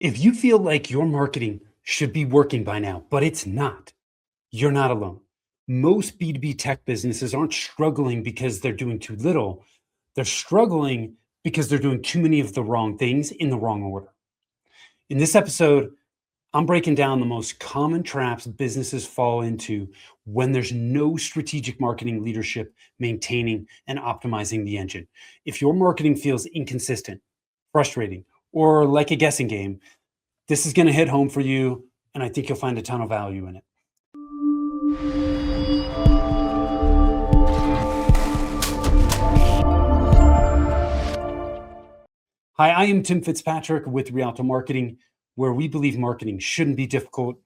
If you feel like your marketing should be working by now, but it's not, you're not alone. Most B2B tech businesses aren't struggling because they're doing too little. They're struggling because they're doing too many of the wrong things in the wrong order. In this episode, I'm breaking down the most common traps businesses fall into when there's no strategic marketing leadership maintaining and optimizing the engine. If your marketing feels inconsistent, frustrating, or like a guessing game, this is going to hit home for you, and I think you'll find a ton of value in it. Hi, I am Tim Fitzpatrick with Rialto Marketing, where we believe marketing shouldn't be difficult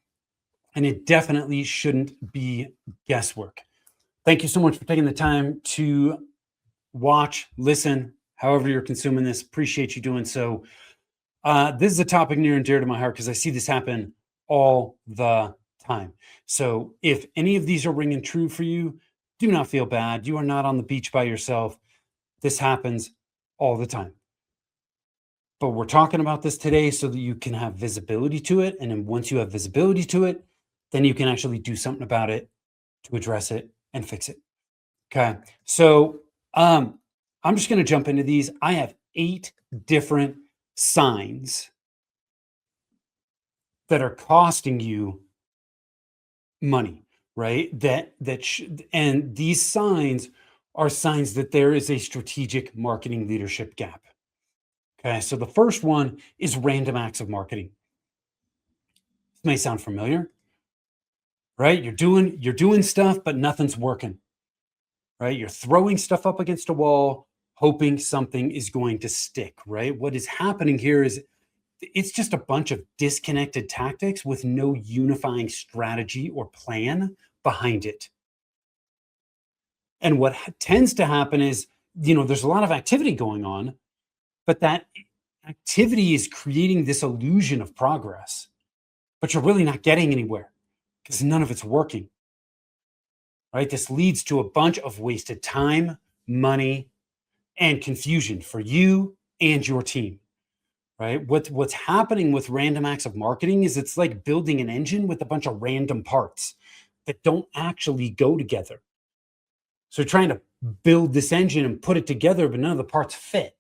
and it definitely shouldn't be guesswork. Thank you so much for taking the time to watch, listen, however you're consuming this. Appreciate you doing so. This is a topic near and dear to my heart because I see this happen all the time. So if any of these are ringing true for you, do not feel bad. You are not on the beach by yourself. This happens all the time. But we're talking about this today so that you can have visibility to it. And then once you have visibility to it, then you can actually do something about it to address it and fix it. Okay. So I'm just going to jump into these. I have 8 different signs that are costing you money, right? And these signs are signs that there is a strategic marketing leadership gap. Okay, so the first one is random acts of marketing. This may sound familiar, right? You're doing stuff, but nothing's working, right? You're throwing stuff up against a wall, hoping something is going to stick, right? What is happening here is it's just a bunch of disconnected tactics with no unifying strategy or plan behind it. And what tends to happen is, there's a lot of activity going on, but that activity is creating this illusion of progress, but you're really not getting anywhere because none of it's working, right? This leads to a bunch of wasted time, money, and confusion for you and your team, right? What's happening with random acts of marketing is it's like building an engine with a bunch of random parts that don't actually go together. So you're trying to build this engine and put it together, but none of the parts fit.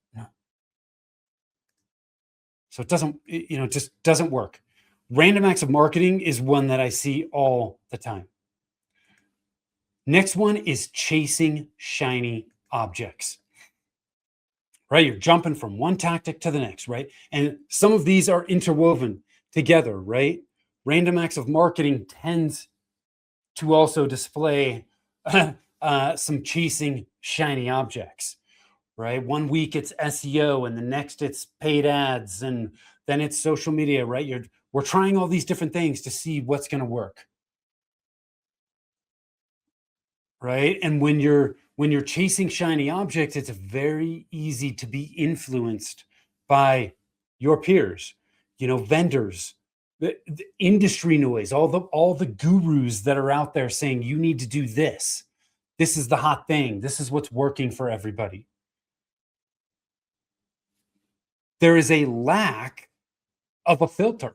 So it just doesn't work. Random acts of marketing is one that I see all the time. Next one is chasing shiny objects, right? You're jumping from one tactic to the next, right? And some of these are interwoven together, right? Random acts of marketing tends to also display some chasing shiny objects, right? One week it's SEO, and the next it's paid ads, and then it's social media, right? We're trying all these different things to see what's going to work, right? And when you're chasing shiny objects, it's very easy to be influenced by your peers, vendors, the industry noise, all the gurus that are out there saying you need to do this. This is the hot thing. This is what's working for everybody. There is a lack of a filter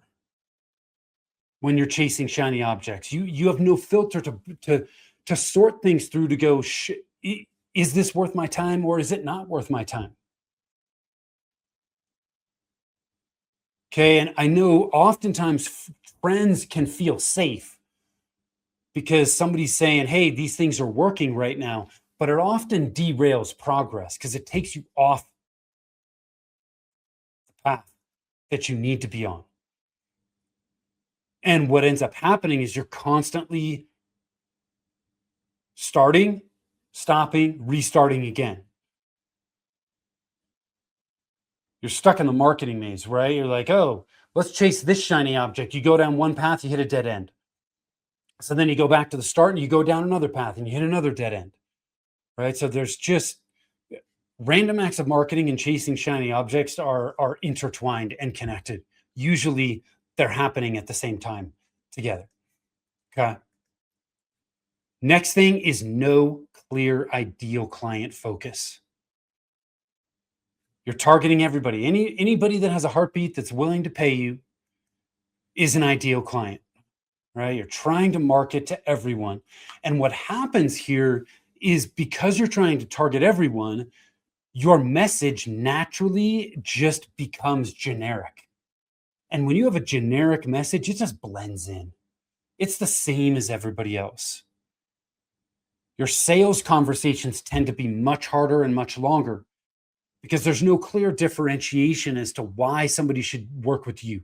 when you're chasing shiny objects. You have no filter to sort things through to go, is this worth my time or is it not worth my time? Okay, and I know oftentimes friends can feel safe because somebody's saying, hey, these things are working right now, but it often derails progress because it takes you off the path that you need to be on. And what ends up happening is you're constantly starting, stopping, restarting again. You're stuck in the marketing maze, right? You're like, oh, let's chase this shiny object. You go down one path, you hit a dead end. So then you go back to the start and you go down another path and you hit another dead end, right? So there's just random acts of marketing and chasing shiny objects are intertwined and connected. Usually they're happening at the same time together. Okay. Next thing is no clear ideal client focus. You're targeting everybody. Anybody that has a heartbeat that's willing to pay you, is an ideal client, right? You're trying to market to everyone. And what happens here is because you're trying to target everyone, your message naturally just becomes generic. And when you have a generic message, it just blends in. It's the same as everybody else. Your sales conversations tend to be much harder and much longer because there's no clear differentiation as to why somebody should work with you.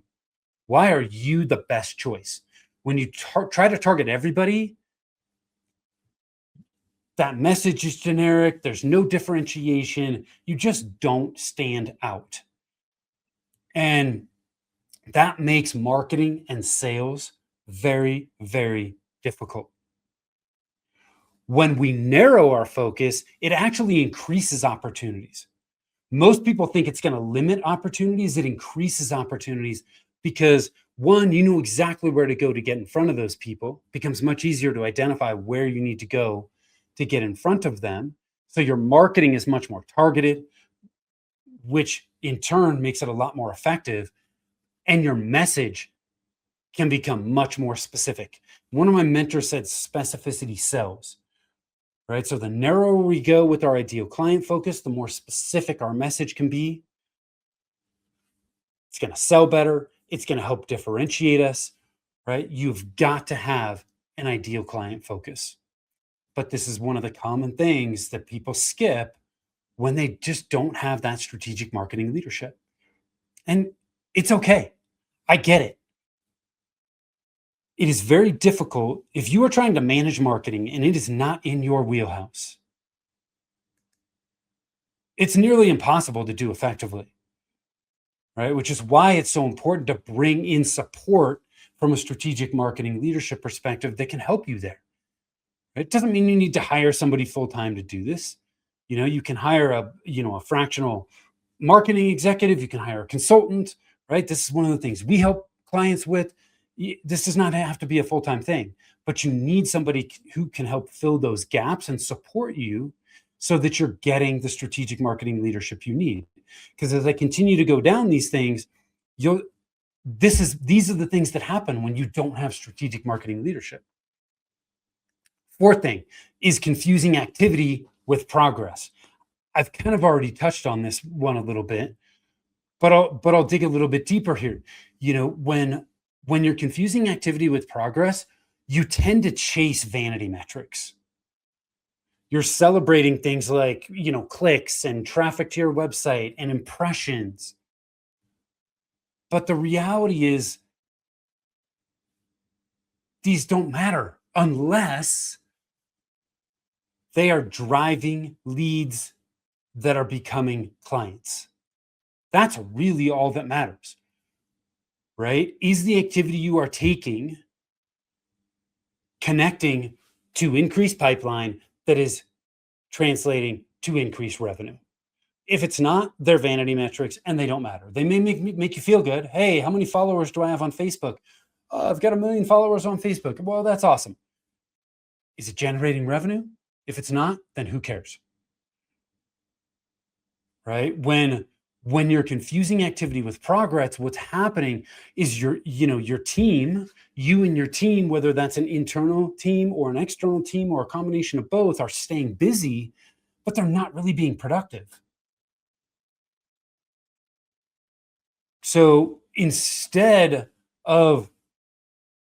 Why are you the best choice? When you try to target everybody, that message is generic. There's no differentiation. You just don't stand out. And that makes marketing and sales very, very difficult. When we narrow our focus, it actually increases opportunities. Most people think it's going to limit opportunities. It increases opportunities because one, you know exactly where to go to get in front of those people. It becomes much easier to identify where you need to go to get in front of them. So your marketing is much more targeted, which in turn makes it a lot more effective. And your message can become much more specific. One of my mentors said specificity sells, right? So the narrower we go with our ideal client focus, the more specific our message can be. It's going to sell better. It's going to help differentiate us, right? You've got to have an ideal client focus. But this is one of the common things that people skip when they just don't have that strategic marketing leadership. And it's okay. I get it. It is very difficult if you are trying to manage marketing and it is not in your wheelhouse. It's nearly impossible to do effectively, right? Which is why it's so important to bring in support from a strategic marketing leadership perspective that can help you there. It doesn't mean you need to hire somebody full time to do this. You can hire a fractional marketing executive, you can hire a consultant, right? This is one of the things we help clients with. This does not have to be a full-time thing, but you need somebody who can help fill those gaps and support you so that you're getting the strategic marketing leadership you need. Because as I continue to go down these things, these are the things that happen when you don't have strategic marketing leadership. Fourth thing is confusing activity with progress. I've kind of already touched on this one a little bit, but I'll dig a little bit deeper here. When you're confusing activity with progress, you tend to chase vanity metrics. You're celebrating things like, clicks and traffic to your website and impressions. But the reality is these don't matter unless they are driving leads that are becoming clients. That's really all that matters, right? Is the activity you are taking connecting to increased pipeline that is translating to increased revenue? If it's not, they're vanity metrics and they don't matter. They may make you feel good. Hey, how many followers do I have on Facebook? I've got 1 million followers on Facebook. Well, that's awesome. Is it generating revenue? If it's not, then who cares? Right? When you're confusing activity with progress, what's happening is your team, you and your team, whether that's an internal team or an external team or a combination of both, are staying busy, but they're not really being productive. So instead of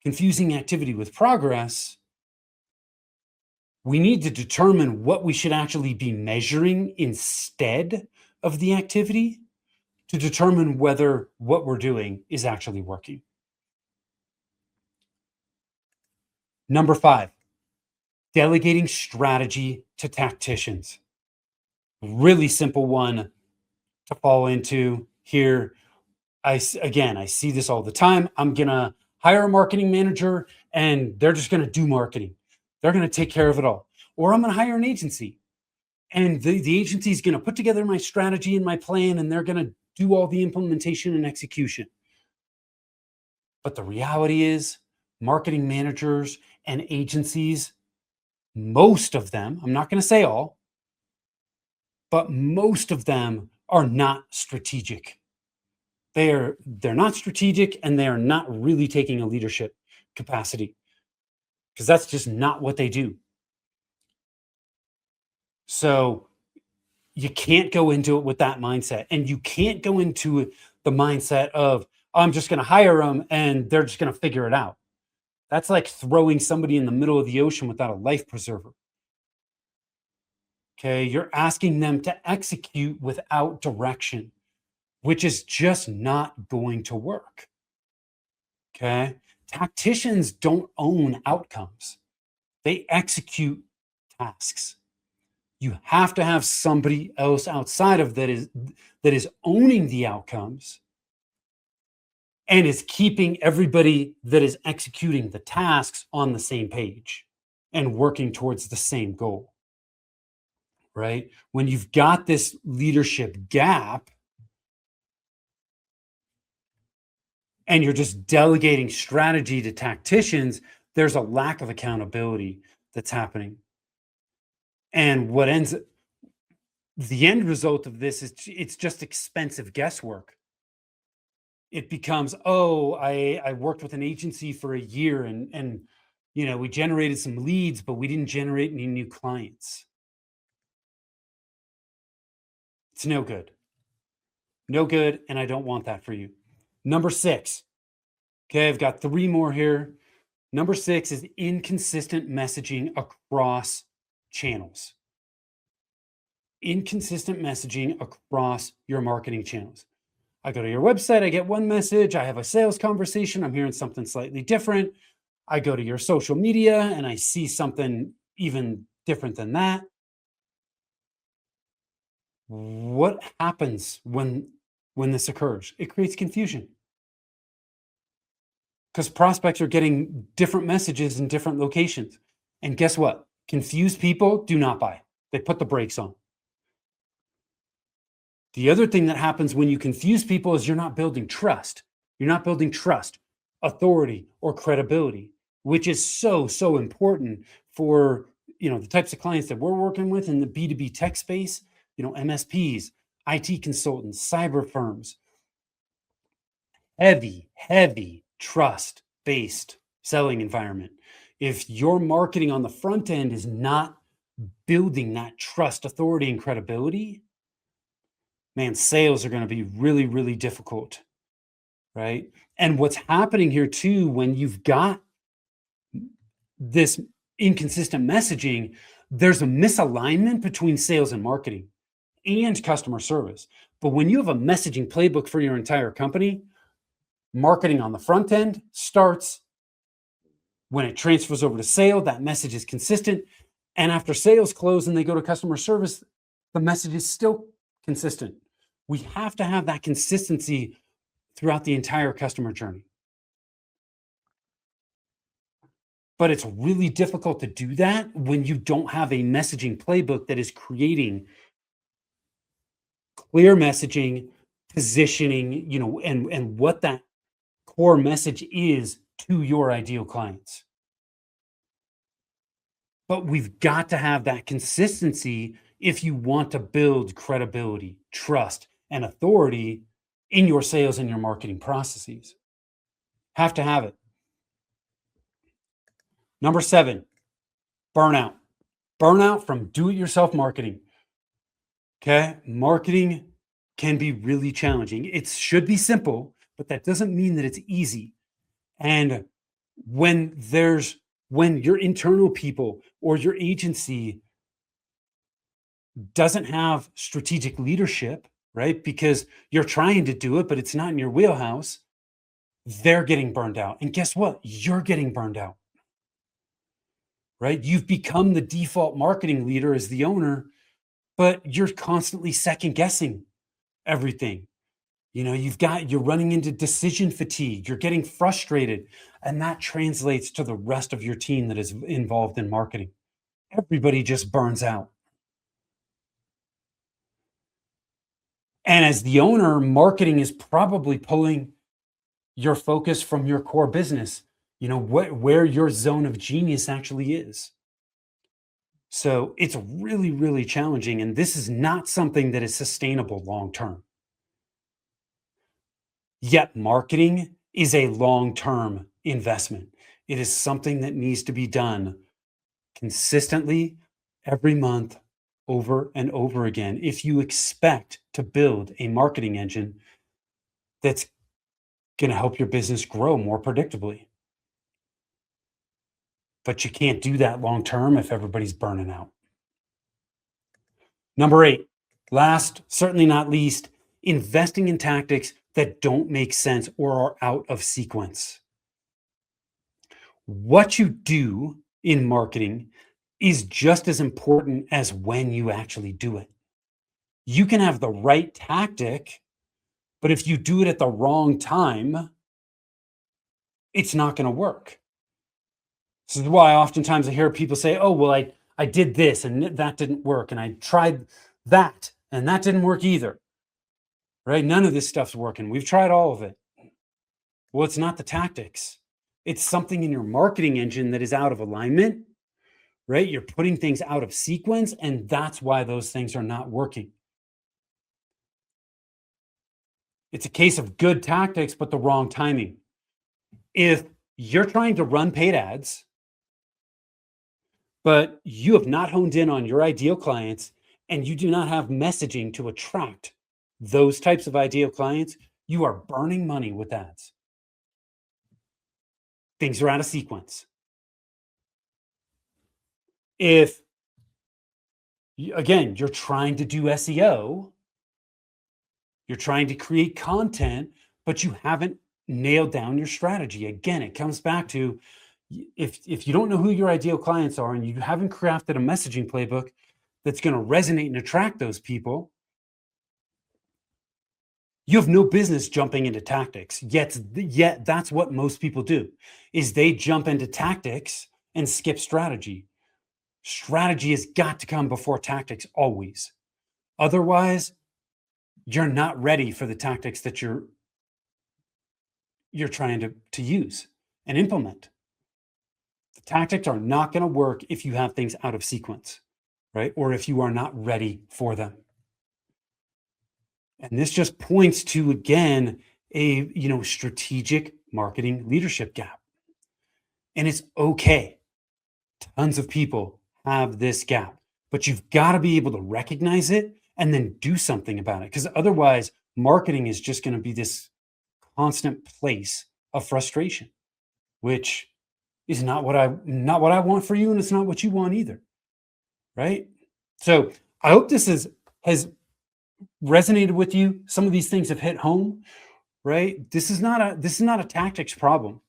confusing activity with progress, we need to determine what we should actually be measuring instead of the activity to determine whether what we're doing is actually working. Number 5, delegating strategy to tacticians. Really simple one to fall into here. I see this all the time. I'm going to hire a marketing manager and they're just going to do marketing. They're going to take care of it all. Or I'm going to hire an agency and the agency is going to put together my strategy and my plan and they're going to do all the implementation and execution. But the reality is marketing managers and agencies, most of them, I'm not going to say all, but most of them are not strategic. They're not strategic, and they are not really taking a leadership capacity, because that's just not what they do. So you can't go into it with that mindset, and you can't go into the mindset of, I'm just going to hire them and they're just going to figure it out. That's like throwing somebody in the middle of the ocean without a life preserver. Okay, you're asking them to execute without direction, which is just not going to work. Okay, tacticians don't own outcomes, they execute tasks. You have to have somebody else outside of that is owning the outcomes and is keeping everybody that is executing the tasks on the same page and working towards the same goal. Right? When you've got this leadership gap and you're just delegating strategy to tacticians, there's a lack of accountability that's happening. And the end result of this is it's just expensive guesswork. It becomes, oh, I worked with an agency for a year, and we generated some leads, but we didn't generate any new clients. It's no good. No good, and I don't want that for you. Number 6. Okay, I've got 3 more here. Number 6 is inconsistent messaging across channels. Inconsistent messaging across your marketing channels. I go to your website, I get one message, I have a sales conversation, I'm hearing something slightly different. I go to your social media and I see something even different than that. What happens when this occurs? It creates confusion, because prospects are getting different messages in different locations. And guess what? Confused people do not buy. They put the brakes on. The other thing that happens when you confuse people is you're not building trust. You're not building trust, authority, or credibility, which is so, so important for the types of clients that we're working with in the B2B tech space, MSPs, IT consultants, cyber firms. Heavy trust-based selling environment. If your marketing on the front end is not building that trust, authority, and credibility, man, sales are going to be really, really difficult, right? And what's happening here too, when you've got this inconsistent messaging, there's a misalignment between sales and marketing and customer service. But when you have a messaging playbook for your entire company, marketing on the front end starts. When it transfers over to sale, that message is consistent. And after sales close and they go to customer service, the message is still consistent. We have to have that consistency throughout the entire customer journey. But it's really difficult to do that when you don't have a messaging playbook that is creating clear messaging, positioning, and what that core message is to your ideal clients. But we've got to have that consistency if you want to build credibility, trust, and authority in your sales and your marketing processes. Have to have it. Number 7, burnout. Burnout from do-it-yourself marketing. Okay? Marketing can be really challenging. It should be simple, but that doesn't mean that it's easy. And when your internal people or your agency doesn't have strategic leadership, right? Because you're trying to do it, but it's not in your wheelhouse, they're getting burned out. And guess what? You're getting burned out, right? You've become the default marketing leader as the owner, but you're constantly second guessing everything. You're running into decision fatigue, you're getting frustrated, and that translates to the rest of your team that is involved in marketing. Everybody just burns out. And as the owner, marketing is probably pulling your focus from your core business, where your zone of genius actually is. So it's really, really challenging. And this is not something that is sustainable long term. Yet marketing is a long-term investment. It is something that needs to be done consistently every month, over and over again. If you expect to build a marketing engine that's going to help your business grow more predictably, but you can't do that long term if everybody's burning out. Number 8, last, certainly not least, investing in tactics that don't make sense or are out of sequence. What you do in marketing is just as important as when you actually do it. You can have the right tactic, but if you do it at the wrong time, it's not going to work. This is why oftentimes I hear people say, oh, well, I did this and that didn't work. And I tried that and that didn't work either. Right? None of this stuff's working. We've tried all of it. Well, it's not the tactics. It's something in your marketing engine that is out of alignment, right? You're putting things out of sequence, and that's why those things are not working. It's a case of good tactics, but the wrong timing. If you're trying to run paid ads, but you have not honed in on your ideal clients and you do not have messaging to attract those types of ideal clients, you are burning money with ads. Things are out of sequence. If, again, you're trying to do SEO, you're trying to create content, but you haven't nailed down your strategy. Again, it comes back to if you don't know who your ideal clients are and you haven't crafted a messaging playbook that's going to resonate and attract those people, you have no business jumping into tactics. Yet that's what most people do, is they jump into tactics and skip strategy. Strategy has got to come before tactics always. Otherwise, you're not ready for the tactics that you're trying to use and implement. The tactics are not going to work if you have things out of sequence, right? Or if you are not ready for them. And this just points to, again, a strategic marketing leadership gap. And it's okay. Tons of people have this gap, but you've got to be able to recognize it and then do something about it. Because otherwise, marketing is just going to be this constant place of frustration, which is not what I want for you, and it's not what you want either. Right? So I hope this has resonated with you. Some of these things have hit home, right? This is not a tactics problem.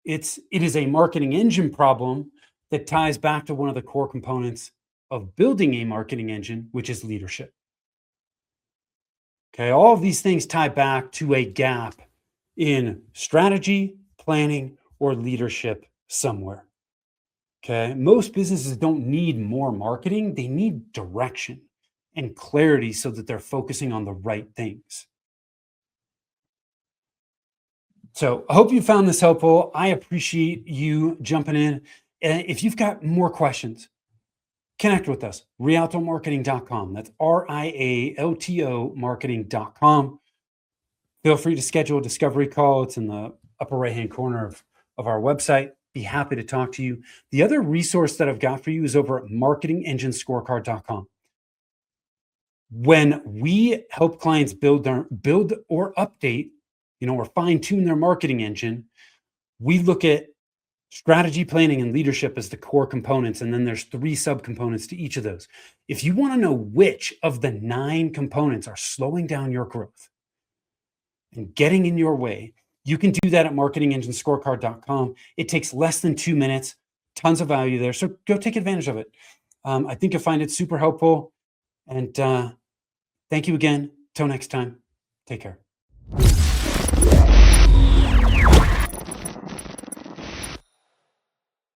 It is a marketing engine problem that ties back to one of the core components of building a marketing engine, which is leadership. Okay, all of these things tie back to a gap in strategy, planning, or leadership somewhere. Okay, most businesses don't need more marketing, they need direction and clarity so that they're focusing on the right things. So I hope you found this helpful. I appreciate you jumping in. And if you've got more questions, connect with us, rialtomarketing.com. That's RIALTO marketing.com. Feel free to schedule a discovery call. It's in the upper right-hand corner of our website. Be happy to talk to you. The other resource that I've got for you is over at marketingenginescorecard.com. When we help clients build or update, or fine tune their marketing engine, we look at strategy, planning, and leadership as the core components. And then there's 3 subcomponents to each of those. If you want to know which of the 9 components are slowing down your growth and getting in your way, you can do that at marketingenginescorecard.com. It takes less than 2 minutes, tons of value there. So go take advantage of it. I think you'll find it super helpful. And thank you again. Till next time, take care.